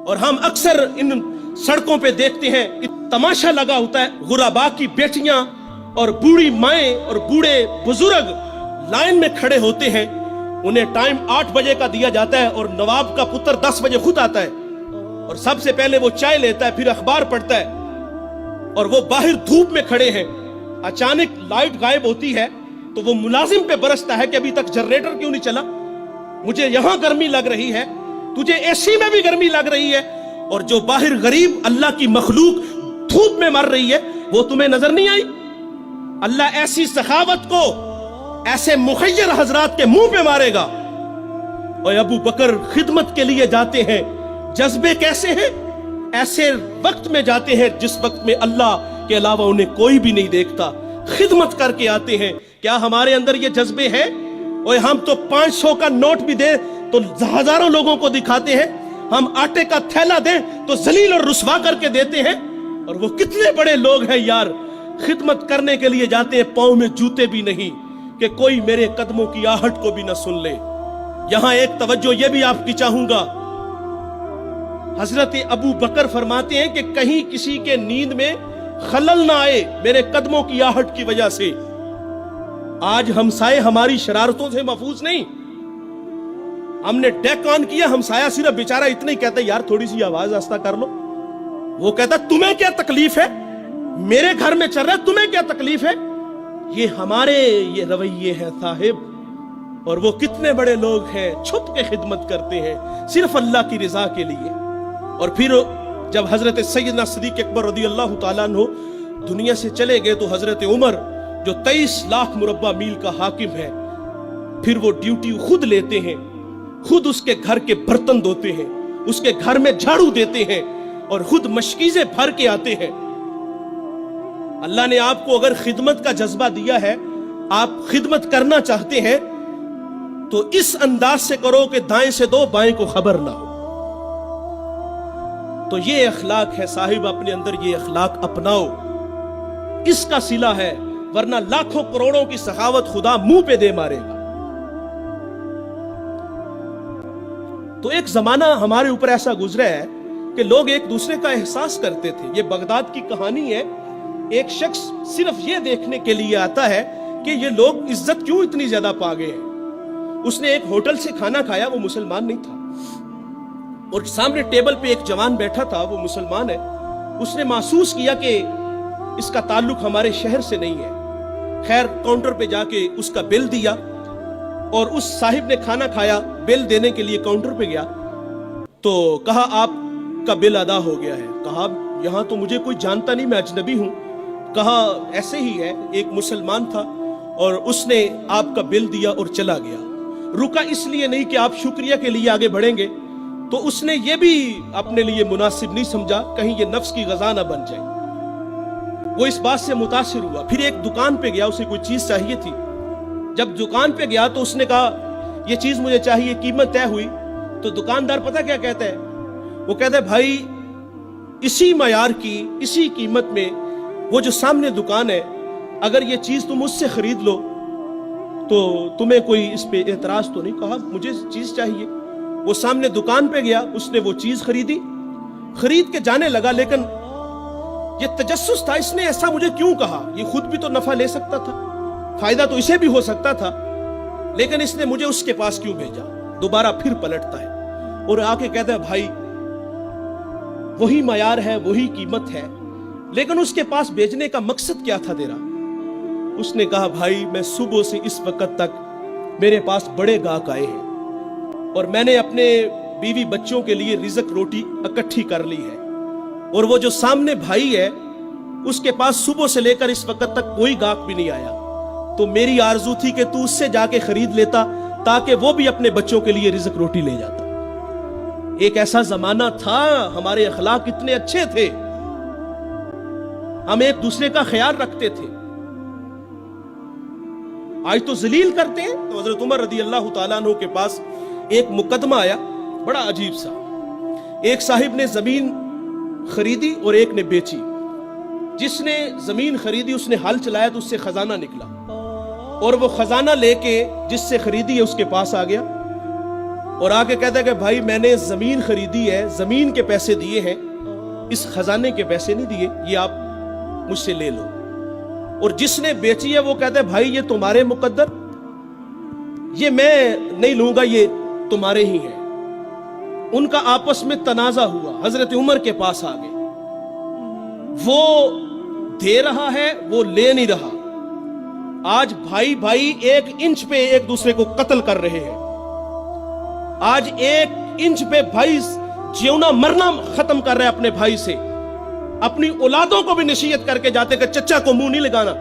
اور ہم اکثر ان سڑکوں پہ دیکھتے ہیں تماشا لگا ہوتا ہے، غربا کی بیٹیاں اور بوڑھی مائیں اور بوڑھے بزرگ لائن میں کھڑے ہوتے ہیں، انہیں ٹائم 8 بجے کا دیا جاتا ہے اور نواب کا پتر 10 بجے خود آتا ہے اور سب سے پہلے وہ چائے لیتا ہے، پھر اخبار پڑھتا ہے، اور وہ باہر دھوپ میں کھڑے ہیں، اچانک لائٹ غائب ہوتی ہے تو وہ ملازم پہ برستا ہے کہ ابھی تک جنریٹر کیوں نہیں چلا، مجھے یہاں گرمی لگ رہی ہے، تجھے اے سی میں بھی گرمی لگ رہی ہے، اور جو باہر غریب اللہ کی مخلوق دھوپ میں مر رہی ہے وہ تمہیں نظر نہیں آئی؟ اللہ ایسی سخاوت کو ایسے مخیر حضرات کے منہ پہ مارے گا۔ اور ابو بکر خدمت کے لیے جاتے ہیں، جذبے کیسے ہیں؟ ایسے وقت میں جاتے ہیں جس وقت میں اللہ کے علاوہ انہیں کوئی بھی نہیں دیکھتا، خدمت کر کے آتے ہیں۔ کیا ہمارے اندر یہ جذبے ہیں؟ اور ہم تو 500 کا نوٹ بھی دیں تو ہزاروں لوگوں کو دکھاتے ہیں، ہم آٹے کا تھیلا دیں تو ذلیل اور رسوا کر کے دیتے ہیں، اور وہ کتنے بڑے لوگ ہیں یار، خدمت کرنے کے لیے جاتے ہیں، پاؤں میں جوتے بھی نہیں کہ کوئی میرے قدموں کی آہٹ کو بھی نہ سن لے۔ یہاں ایک توجہ یہ بھی آپ کی چاہوں گا، حضرت ابو بکر فرماتے ہیں کہ کہیں کسی کے نیند میں خلل نہ آئے میرے قدموں کی آہٹ کی وجہ سے۔ آج ہمسائے ہماری شرارتوں سے محفوظ نہیں، ہم نے ڈیک آن کیا، ہمسایہ صرف بیچارہ اتنا ہی کہتا ہے یار تھوڑی سی آواز آہستہ کر لو، وہ کہتا تمہیں کیا تکلیف ہے، میرے گھر میں چل رہا ہے، تمہیں کیا تکلیف ہے؟ یہ ہمارے یہ رویے ہیں صاحب، اور وہ کتنے بڑے لوگ ہیں چھپ کے خدمت کرتے ہیں صرف اللہ کی رضا کے لیے۔ اور پھر جب حضرت سیدنا صدیق اکبر رضی اللہ تعالیٰ عنہ دنیا سے چلے گئے تو حضرت عمر جو 23 لاکھ مربع میل کا حاکم ہے، پھر وہ ڈیوٹی خود لیتے ہیں، خود اس کے گھر کے برتن دھوتے ہیں، اس کے گھر میں جھاڑو دیتے ہیں اور خود مشکیزیں بھر کے آتے ہیں۔ اللہ نے آپ کو اگر خدمت کا جذبہ دیا ہے، آپ خدمت کرنا چاہتے ہیں تو اس انداز سے کرو کہ دائیں سے دو بائیں کو خبر نہ ہو۔ تو یہ اخلاق ہے صاحب، اپنے اندر یہ اخلاق اپناؤ، اس کا صلہ ہے، ورنہ لاکھوں کروڑوں کی سخاوت خدا منہ پہ دے مارے گا۔ تو ایک زمانہ ہمارے اوپر ایسا گزرا ہے کہ لوگ ایک دوسرے کا احساس کرتے تھے۔ یہ بغداد کی کہانی ہے، ایک شخص صرف یہ دیکھنے کے لیے آتا ہے کہ یہ لوگ عزت کیوں اتنی زیادہ پا گئے ہیں۔ اس نے ایک ہوٹل سے کھانا کھایا، وہ مسلمان نہیں تھا، اور سامنے ٹیبل پہ ایک جوان بیٹھا تھا، وہ مسلمان ہے۔ اس نے محسوس کیا کہ اس کا تعلق ہمارے شہر سے نہیں ہے۔ خیر کاؤنٹر پہ جا کے اس کا بل دیا، اور اس صاحب نے کھانا کھایا، بل دینے کے لیے کاؤنٹر پہ گیا تو کہا آپ کا بل ادا ہو گیا ہے۔ کہا یہاں تو مجھے کوئی جانتا نہیں، میں اجنبی ہوں۔ کہا ایسے ہی ہے، ایک مسلمان تھا اور اس نے آپ کا بل دیا اور چلا گیا۔ رکا اس لیے نہیں کہ آپ شکریہ کے لیے آگے بڑھیں گے، تو اس نے یہ بھی اپنے لیے مناسب نہیں سمجھا کہیں یہ نفس کی غذا نہ بن جائے۔ وہ اس بات سے متاثر ہوا، پھر ایک دکان پہ گیا، اسے کوئی چیز چاہیے تھی۔ جب دکان پہ گیا تو اس نے کہا یہ چیز مجھے چاہیے، قیمت طے ہوئی تو دکاندار پتہ کیا کہتا ہے؟ وہ کہتا ہے بھائی اسی معیار کی، اسی قیمت میں وہ جو سامنے دکان ہے، اگر یہ چیز تم اس سے خرید لو تو تمہیں کوئی اس پہ اعتراض تو نہیں؟ کہا مجھے چیز چاہیے۔ وہ سامنے دکان پہ گیا، اس نے وہ چیز خریدی، خرید کے جانے لگا، لیکن یہ تجسس تھا، اس نے ایسا مجھے کیوں کہا؟ یہ خود بھی تو نفع لے سکتا تھا، فائدہ تو اسے بھی ہو سکتا تھا، لیکن اس نے مجھے اس کے پاس کیوں بھیجا؟ دوبارہ پھر پلٹتا ہے اور آ کے کہتا ہے بھائی وہی معیار ہے، وہی قیمت ہے، لیکن اس کے پاس بھیجنے کا مقصد کیا تھا تیرا؟ اس نے کہا بھائی میں صبح سے اس وقت تک میرے پاس بڑے گاہک آئے ہیں اور میں نے اپنے بیوی بچوں کے لیے رزق روٹی اکٹھی کر لی ہے، اور وہ جو سامنے بھائی ہے اس کے پاس صبح سے لے کر اس وقت تک کوئی گاہک بھی نہیں آیا، تو میری آرزو تھی کہ تو اس سے جا کے خرید لیتا تاکہ وہ بھی اپنے بچوں کے لیے رزق روٹی لے جاتا۔ ایک ایسا زمانہ تھا، ہمارے اخلاق اتنے اچھے تھے، ہم ایک دوسرے کا خیال رکھتے تھے۔ آج تو ذلیل کرتے ہیں۔ تو حضرت عمر رضی اللہ تعالیٰ عنہ کے پاس ایک مقدمہ آیا بڑا عجیب سا، ایک صاحب نے زمین خریدی اور ایک نے بیچی۔ جس نے زمین خریدی اس نے ہل چلایا تو اس سے خزانہ نکلا، اور وہ خزانہ لے کے جس سے خریدی ہے اس کے پاس آ گیا، اور آگے کہتا ہے کہ بھائی میں نے زمین خریدی ہے, زمین کے پیسے دیے ہیں, اس خزانے کے پیسے نہیں دیے, یہ آپ مجھ سے لے لو. اور جس نے بیچی ہے وہ کہتا ہے بھائی یہ تمہارے مقدر, یہ میں نہیں لوں گا, یہ تمہارے ہی ہیں. ان کا آپس میں تنازع ہوا, حضرت عمر کے پاس آ گئے. وہ دے رہا ہے, وہ لے نہیں رہا. آج بھائی بھائی 1 انچ پہ ایک دوسرے کو قتل کر رہے ہیں. آج 1 انچ پہ بھائی جیونا مرنا ختم کر رہے ہیں اپنے بھائی سے. اپنی اولادوں کو بھی نصیحت کر کے جاتے کہ چچا کو منہ نہیں لگانا.